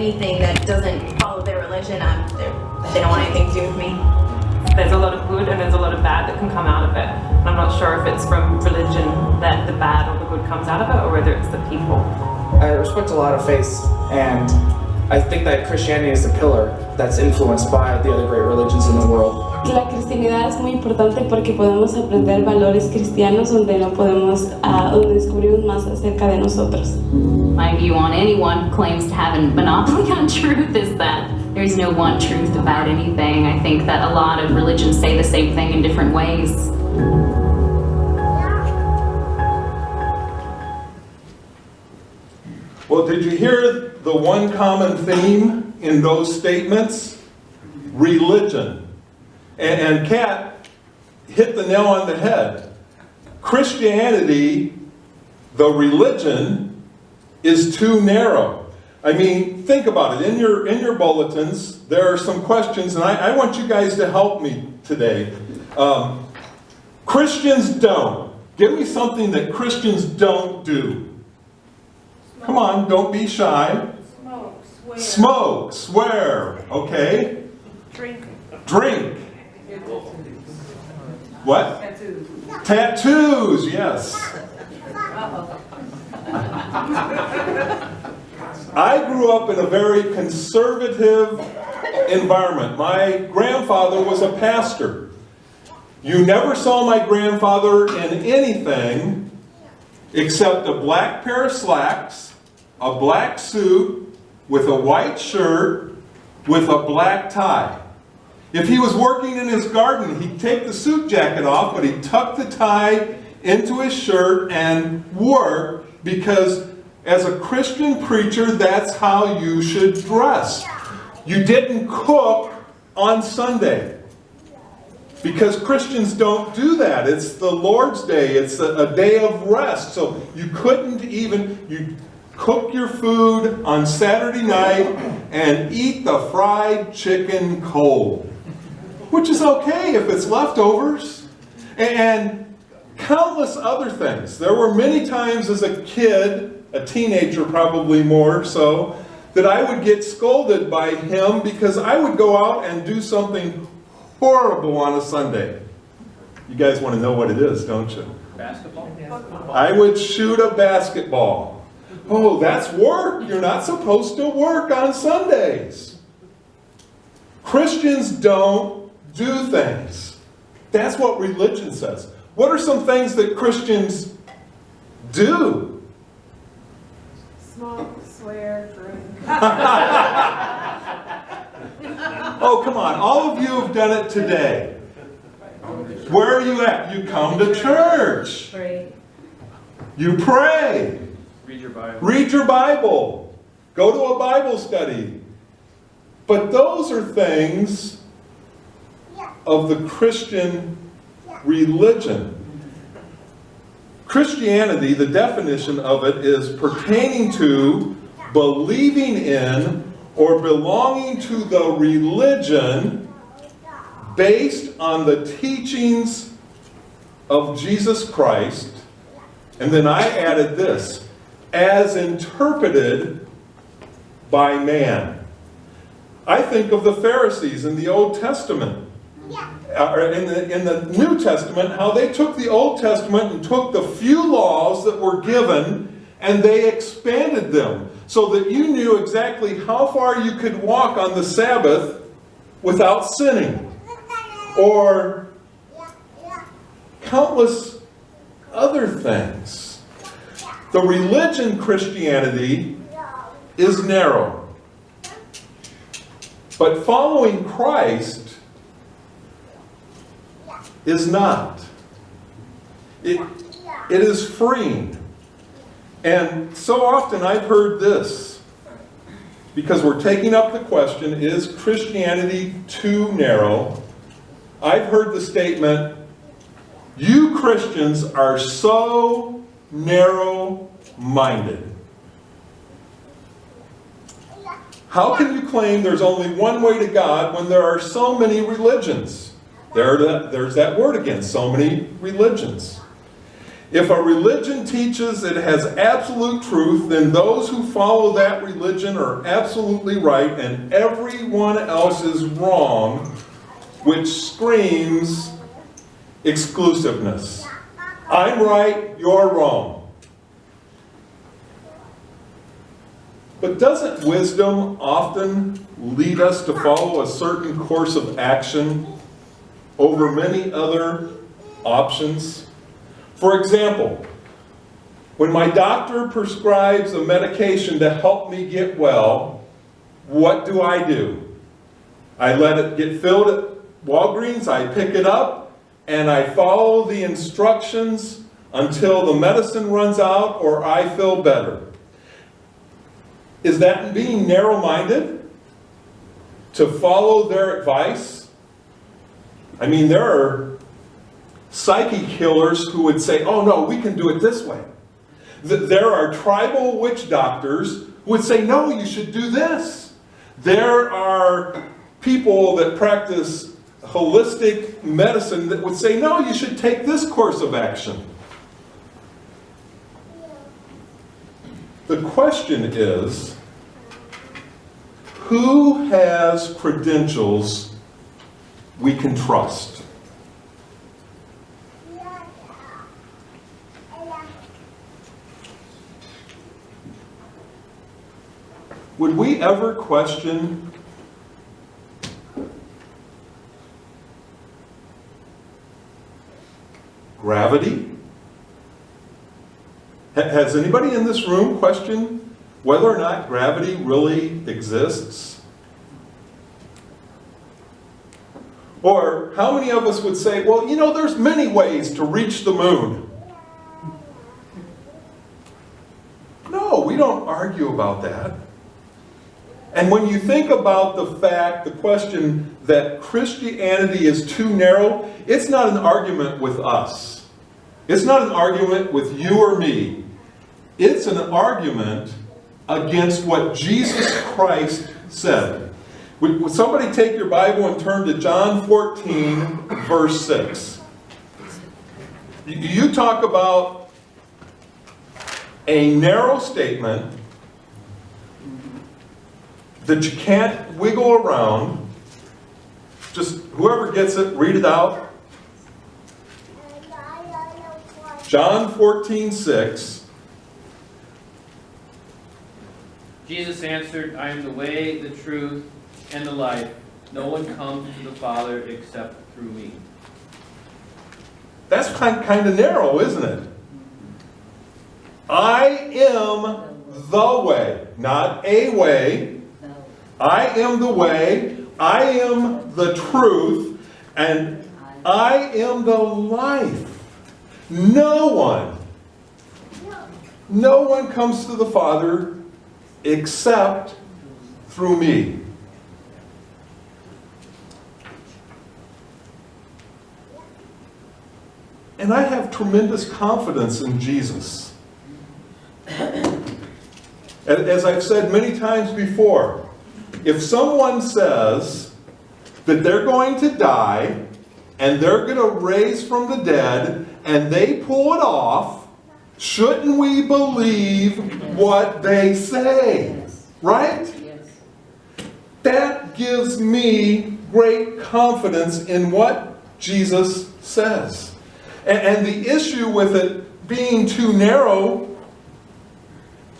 anything that doesn't follow their religion, they don't want anything to do with me. There's a lot of good and there's a lot of bad that can come out of it. And I'm not sure if it's from religion that the bad or the good comes out of it, or whether it's the people. I respect a lot of faiths, and I think that Christianity is the pillar that's influenced by the other great religions in the world. La cristianidad es muy importante porque podemos aprender valores cristianos donde no podemos, donde descubrimos más acerca de nosotros. My view on anyone who claims to have a monopoly on truth is that there is no one truth about anything. I think that a lot of religions say the same thing in different ways. Well, did you hear the one common theme in those statements? Religion. And Kat hit the nail on the head. Christianity, the religion, is too narrow. I mean, think about it. In your bulletins, there are some questions, and I want you guys to help me today. Christians don't. Give me something that Christians don't do. Come on, don't be shy. Smoke, swear, okay? Drink. What? Tattoos, yes. I grew up in a very conservative environment. My grandfather was a pastor. You never saw my grandfather in anything except a black pair of slacks, a black suit with a white shirt with a black tie. If he was working in his garden, he'd take the suit jacket off, but he'd tuck the tie into his shirt and work, because as a Christian preacher, that's how you should dress. You didn't cook on Sunday, because Christians don't do that. It's the Lord's Day. It's a day of rest. So you couldn't even, you cook your food on Saturday night and eat the fried chicken cold, which is okay if it's leftovers, and countless other things. There were many times as a kid, a teenager probably more so, that I would get scolded by him because I would go out and do something horrible on a Sunday. You guys want to know what it is, don't you? Basketball? I would shoot a basketball. Oh, that's work. You're not supposed to work on Sundays. Christians don't do things. That's what religion says. What are some things that Christians do? Smoke, swear, drink. Oh, come on. All of you have done it today. Where are you at? You come to church. Pray. You pray. Read your Bible. Read your Bible. Go to a Bible study. But those are things of the Christian religion. Christianity, the definition of it is pertaining to, believing in, or belonging to the religion based on the teachings of Jesus Christ. And then I added this, as interpreted by man. I think of the Pharisees in the Old Testament, or in the New Testament, how they took the Old Testament and took the few laws that were given and they expanded them so that you knew exactly how far you could walk on the Sabbath without sinning, or countless other things. The religion Christianity is narrow, but following Christ is not. It is freeing. And so often I've heard this, because we're taking up the question, is Christianity too narrow? I've heard the statement, you Christians are so narrow-minded. How can you claim there's only one way to God when there are so many religions? There's that word again, so many religions. If a religion teaches it has absolute truth, then those who follow that religion are absolutely right and everyone else is wrong, which screams exclusiveness. I'm right, you're wrong. But doesn't wisdom often lead us to follow a certain course of action over many other options? For example, when my doctor prescribes a medication to help me get well, what do? I let it get filled at Walgreens, I pick it up, and I follow the instructions until the medicine runs out or I feel better. Is that being narrow-minded? To follow their advice? I mean, there are psychic healers who would say, oh no, we can do it this way. There are tribal witch doctors who would say, no, you should do this. There are people that practice holistic medicine that would say, no, you should take this course of action. The question is, who has credentials we can trust? Would we ever question gravity? Has anybody in this room questioned whether or not gravity really exists? Or how many of us would say, well, you know, there's many ways to reach the moon? No, we don't argue about that. And when you think about the question that Christianity is too narrow, it's not an argument with us. It's not an argument with you or me. It's an argument against what Jesus Christ said. Would somebody take your Bible and turn to John 14, verse 6? You talk about a narrow statement that you can't wiggle around. Just whoever gets it, read it out. John 14, 6. Jesus answered, I am the way, the truth, and the life. No one comes to the Father except through me. That's kind of narrow, isn't it? I am the way, not a way. I am the way, I am the truth, and I am the life. No one comes to the Father except through me. And I have tremendous confidence in Jesus. As I've said many times before, if someone says that they're going to die and they're going to raise from the dead and they pull it off, shouldn't we believe what they say? Right? That gives me great confidence in what Jesus says. And the issue with it being too narrow,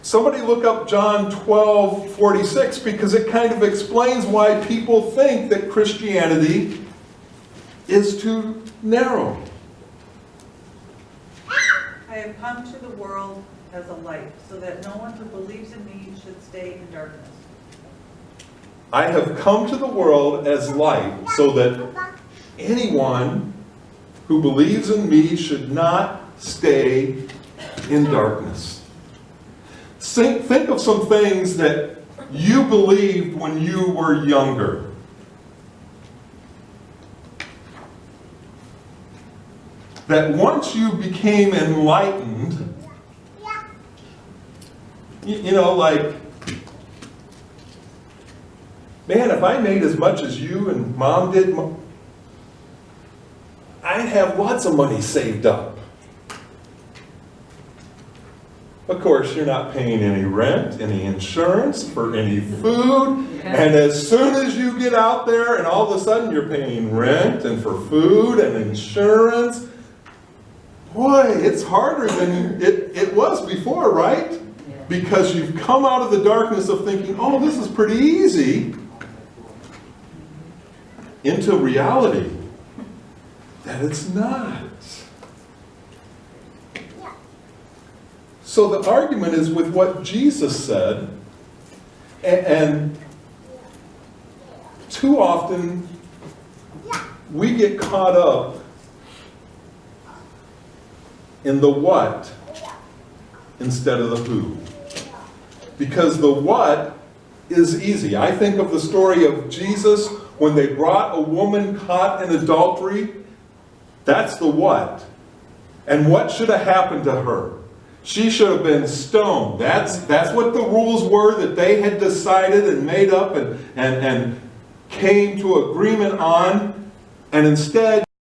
somebody look up John 12:46, because it kind of explains why people think that Christianity is too narrow. I have come to the world as a light, so that no one who believes in me should stay in darkness. I have come to the world as light, so that anyone who believes in me should not stay in darkness. Think of some things that you believed when you were younger. That once you became enlightened, you know, like, man, if I made as much as you and Mom did, I'd have lots of money saved up. Of course, you're not paying any rent, any insurance, for any food. And as soon as you get out there and all of a sudden you're paying rent and for food and insurance, boy, it's harder than it was before, right? Because you've come out of the darkness of thinking, oh, this is pretty easy, into reality that it's not. So the argument is with what Jesus said, and too often we get caught up in the what instead of the who. Because the what is easy. I think of the story of Jesus when they brought a woman caught in adultery. That's the what. And what should have happened to her? She should have been stoned. That's what the rules were that they had decided and made up and came to agreement on. And instead,